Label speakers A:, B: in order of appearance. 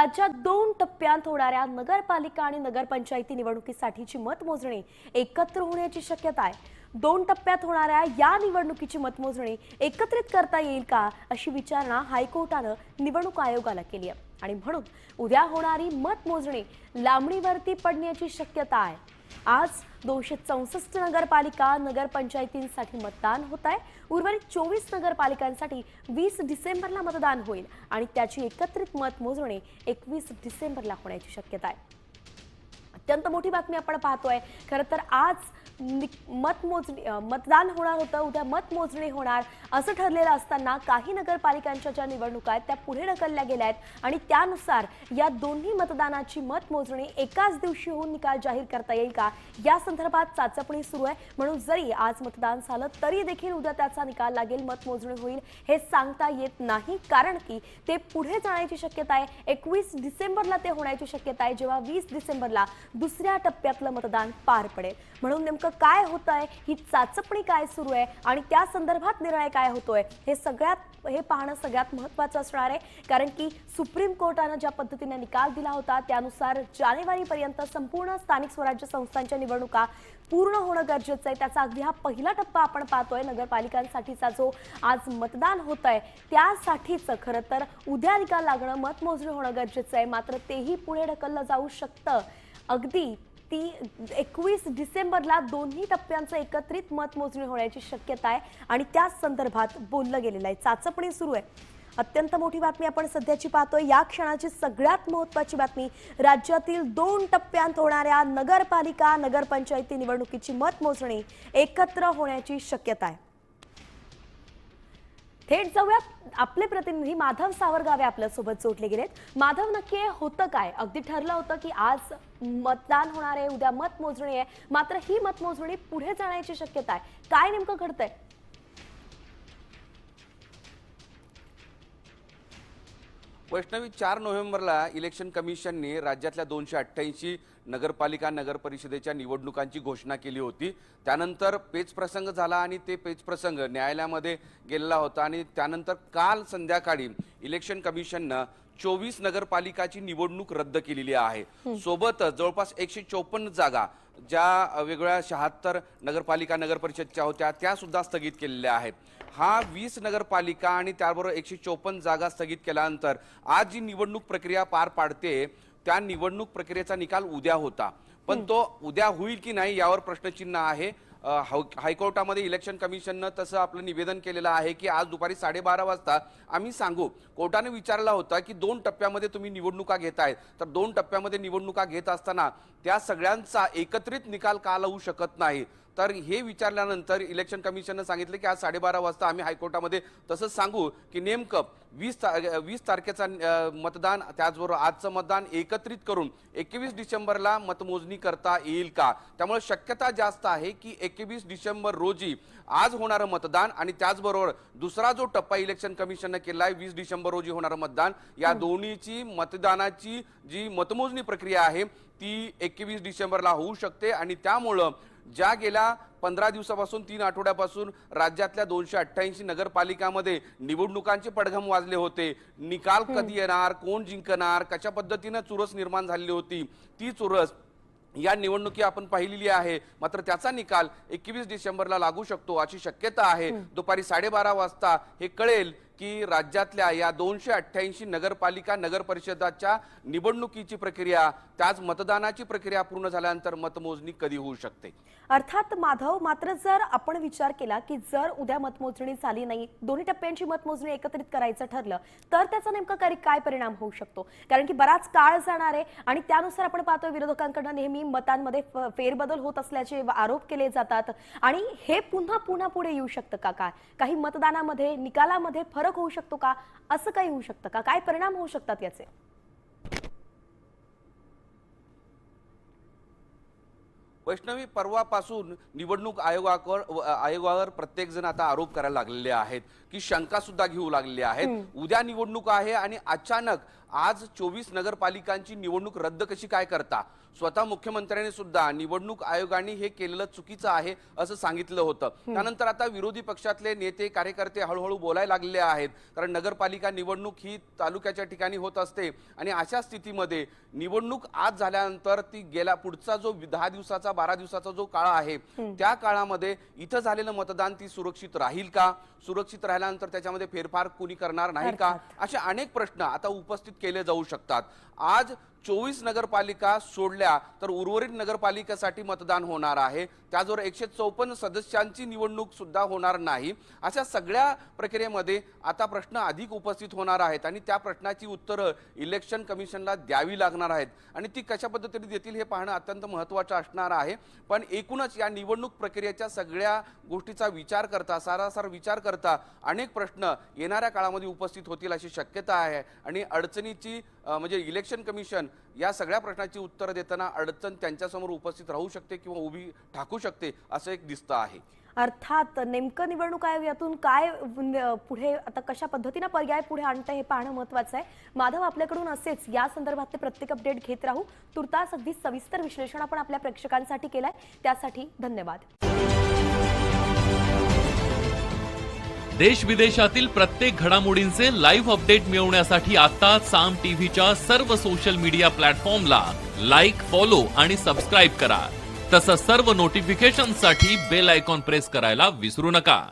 A: राज्यात 2 टप्प्यात होणाऱ्या नगरपालिका आणि नगरपंचायती निवडणुकीसाठीची मतमोजणी एकत्र होण्याची शक्यता आहे। 2 टप्प्यात होणाऱ्या या निवडणुकीची मतमोजणी एकत्रित करता येईल का अशी विचारणा हायकोर्टानं निवडणूक आयोगाला केली आहे आणि म्हणून उद्या होणारी मतमोजणी लांबणीवरती पडण्याची शक्यता आहे। आज 264 नगरपालिका नगरपंचायतींसाठी मतदान होत आहे। उर्वरित 24 नगरपालिकांसाठी 20 डिसेंबरला मतदान होईल आणि त्याची एकत्रित मतमोजणी 21 डिसेंबरला होण्याची शक्यता आहे। अत्यंत मोठी बातमी आपण पाहतोय। खरं तर आज मतदान होणार होतं, उद्या मतमोजणी होणार असं ठरलेलं असताना काही नगरपालिकांच्या ज्या निवडणुका आहेत त्या पुढे ढकलल्या गेल्या आहेत आणि त्यानुसार या दोन्ही मतदानाची मतमोजणी एकाच दिवशी होऊन निकाल जाहीर करता येईल का या संदर्भात चाचपणी सुरू आहे। म्हणून जरी आज मतदान झालं तरी देखील उद्या त्याचा निकाल लागेल, मतमोजणी होईल हे सांगता येत नाही, कारण की ते पुढे जाण्याची शक्यता आहे। 21 डिसेंबरला ते होण्याची शक्यता आहे, जेव्हा 20 डिसेंबरला दुसऱ्या टप्प्यातलं मतदान पार पडेल। म्हणून नेमकं काय होतंय, ही चाचपणी काय सुरू आहे आणि त्या संदर्भात निर्णय काय होतोय हे पाहणं सगळ्यात महत्त्वाचं असणार आहे। कारण की सुप्रीम कोर्टानं ज्या पद्धतीने निकाल दिला होता त्यानुसार जानेवारीपर्यंत संपूर्ण स्थानिक स्वराज्य संस्थांच्या निवडणुका पूर्ण होणं गरजेचं आहे। त्याचा अगदी हा पहिला टप्पा आपण पाहतोय। नगरपालिकांसाठीचा जो आज मतदान होत आहे त्यासाठीच खरं तर उद्या निकाल लागणं, मतमोजणी होणं गरजेचं आहे, मात्र तेही पुढे ढकललं जाऊ शकतं। अगदी 21 डिसेंबरला दोन्ही टप्प्यांचं एकत्रित मतमोजणी होण्याची शक्यता आहे आणि त्या संदर्भात बोललं गेलेलं आहे, चाचपणी सुरू आहे। अत्यंत मोठी बातमी आपण सध्याची पाहतोय। या क्षणाची सगळ्यात महत्त्वाची बातमी, राज्यातील 2 टप्प्यात होणाऱ्या नगरपालिका नगरपंचायती निवडणुकीची मतमोजणी एकत्र होण्याची शक्यता आहे। थेट जाऊयात, आपले प्रतिनिधी माधव सावरगावे आपल्या सोबत जोडले गेलेत। माधव, नक्की होतं काय? अगदी ठरलं होतं की आज मतदान होणार आहे, उद्या मतमोजणी आहे, मात्र ही मतमोजणी पुढे जाण्याची शक्यता आहे, काय नेमकं घडतंय?
B: वैष्णवी, 4 नोव्हेंबरला इलेक्शन कमिशनने राज्यातल्या 288 नगरपालिका नगरपरिषदेच्या निवडणुकांची घोषणा केली होती। त्यानंतर पेचप्रसंग झाला आणि ते पेचप्रसंग न्यायालयामध्ये गेलेला होता आणि त्यानंतर काल संध्याकाळी इलेक्शन कमिशननं 24 नगरपालिकाची निवडणूक रद्द केलेली आहे। सोबतच जवळपास 154 जागा ज्या वेगवेगळ्या 76 नगरपालिका नगरपरिषदच्या होत्या त्या सुद्धा स्थगित केलेल्या आहेत। हा 20 नगरपालिका आणि त्याबरोबर 154 जागा स्थगित केल्यानंतर आज जी निवडणूक प्रक्रिया पार पाडते त्या निवडणूक प्रक्रियेचा निकाल उद्या होता, पण तो उद्या होईल की नाही यावर प्रश्नचिन्ह आहे। हायकोर्टामध्ये इलेक्शन कमिशननं तसं आपलं निवेदन केलेलं आहे की आज दुपारी 12:30 वाजता आम्ही सांगू। कोर्टाने विचारला होता की 2 टप्प्यामध्ये तुम्ही निवडणुका घेताय, तर 2 टप्प्यामध्ये निवडणुका घेत असताना त्या सगळ्यांचा एकत्रित निकाल का लावू शकत नाही, तर हे विचारल्यानंतर इलेक्शन कमिशननं सांगितलं की आज 12:30 वाजता आम्ही हायकोर्टामध्ये तसंच सांगू की नेमकं 20 तारखेचा मतदान त्याचबरोबर आजचं मतदान एकत्रित करून 21 डिसेंबरला मतमोजणी करता येईल का। त्यामुळे शक्यता जास्त आहे की 21 डिसेंबर रोजी आज होणारं मतदान आणि त्याचबरोबर दुसरा जो टप्पा इलेक्शन कमिशननं केला आहे 20 डिसेंबर रोजी होणारं मतदान, या दोन्हीची मतदानाची जी मतमोजणी प्रक्रिया आहे ती 21 डिसेंबरला होऊ शकते। आणि त्यामुळं ज्या गेल्या 15 दिवसापासून 3 आठवड्यापासून राज्यातल्या 288 नगरपालिकांमध्ये निवडणुकांचे पडघम वाजले होते, निकाल कधी येणार, कोण जिंकणार, कशा पद्धतीने चुरस निर्माण झालेली होती, ती चुरस या निवडणुकी आपण पाहिलेली आहे। मात्र त्याचा निकाल 21 डिसेंबरला लागू शकतो अशी शक्यता आहे। दुपारी 12:30 वाजता हे कळेल की राज्यातल्या या 288 नगरपालिका नगरपरिषदाच्या निवडणुकीची प्रक्रिया त्याच मतदानाची प्रक्रिया पूर्ण झाल्यानंतर मतमोजणी कधी होऊ शकते।
A: अर्थात माधव, मात्र जर आपण विचार केला की जर उद्या मतमोजणी झाली नाही, दोन्ही टप्प्यांची मतमोजणी एकत्रित करायचं ठरलं तर त्याचा नेमका काय परिणाम होऊ शकतो? कारण की बराच काळ जाणार आहे आणि त्यानुसार आपण पाहतोय विरोधकांकडून नेहमी मतांमध्ये फेरबदल होत असल्याचे आरोप केले जातात आणि हे पुन्हा पुढे येऊ शकतं का? काही मतदानामध्ये निकालामध्ये फरक होऊ शकतो का? असं काही होऊ शकतं का? काय परिणाम होऊ शकतात याचे?
B: वैष्णवी, परवापासून निवडणूक आयोगावर प्रत्येक जण आता आरोप करायला लागलेले आहेत की शंका सुद्धा घेऊ लागलेले आहेत। उद्या निवडणूक आहे आणि अचानक आज 24 नगरपालिकांची निवडणूक रद्द कशी काय करता? स्वतः मुख्यमंत्र्यांनी सुद्धा निवडणूक आयोगाने हे केलेलं चुकीचं आहे असं सांगितलं होतं. त्यानंतर आता विरोधी पक्षातले नेते कार्यकर्ते हळूहळू बोलायला लागलेले आहेत, कारण नगरपालिका निवडणूक ही तालुक्याच्या ठिकाणी होत असते आणि अशा स्थितीमध्ये निवडणूक आज झाल्यानंतर ती गेला पुढचा जो 10 दिवसाचा 12 दिवसाचा जो काळ आहे त्या काळामध्ये इथं झालेलं मतदान ती सुरक्षित राहील का? सुरक्षित राहिल्यानंतर त्याच्यामध्ये फेरफार कुणी करणार नाही का? असे अनेक प्रश्न आता उपस्थित केले जाऊ शकतात. आज 24 नगरपालिका सोडल्या तर उर्वरित नगरपालिकेसाठी मतदान होणार आहे. त्याचबरोबर 154 सदस्यांची निवडणूक सुद्धा होणार नाही. अशा सगळ्या प्रक्रियेमध्ये आता प्रश्न अधिक उपस्थित होणार आहेत आणि त्या प्रश्नाची उत्तरं इलेक्शन कमिशनला द्यावी लागणार आहेत आणि ती कशा पद्धतीने देतील हे पाहणं अत्यंत महत्त्वाचं असणार आहे. पण एकूणच या निवडणूक प्रक्रियेच्या सगळ्या गोष्टीचा विचार करता सारासार विचार करता अनेक प्रश्न येणाऱ्या काळामध्ये उपस्थित होतील अशी शक्यता आहे आणि अडचणीची म्हणजे इलेक्शन कमिशन या सगळ्या प्रश्नाची उत्तर देताना अडचण त्यांच्यासमोर उपस्थित राहू शकते किंवा उभी ठाकू शकते असं एक दिसतं आहे.
A: अर्थात नेमकं निवडणूक आयोग यातून काय पुढे आता कशा पद्धतीने पर्याय पुढे आणतं हे पाहणं महत्त्वाचं आहे. माधव, आपल्याकडून असेच या संदर्भातले प्रत्येक अपडेट घेत राहू. तुर्तास अगदी सविस्तर विश्लेषण आपण आपल्या प्रेक्षकांसाठी केलंय, त्यासाठी धन्यवाद.
C: देश विदेशातील प्रत्येक घडामोडींचे लाईव्ह अपडेट मिळवण्यासाठी आता साम टीव्हीच्या सर्व सोशल मीडिया प्लॅटफॉर्मला लाईक, फॉलो आणि सबस्क्राईब करा. तसंच सर्व नोटिफिकेशनसाठी बेल आयकॉन प्रेस करायला विसरू नका.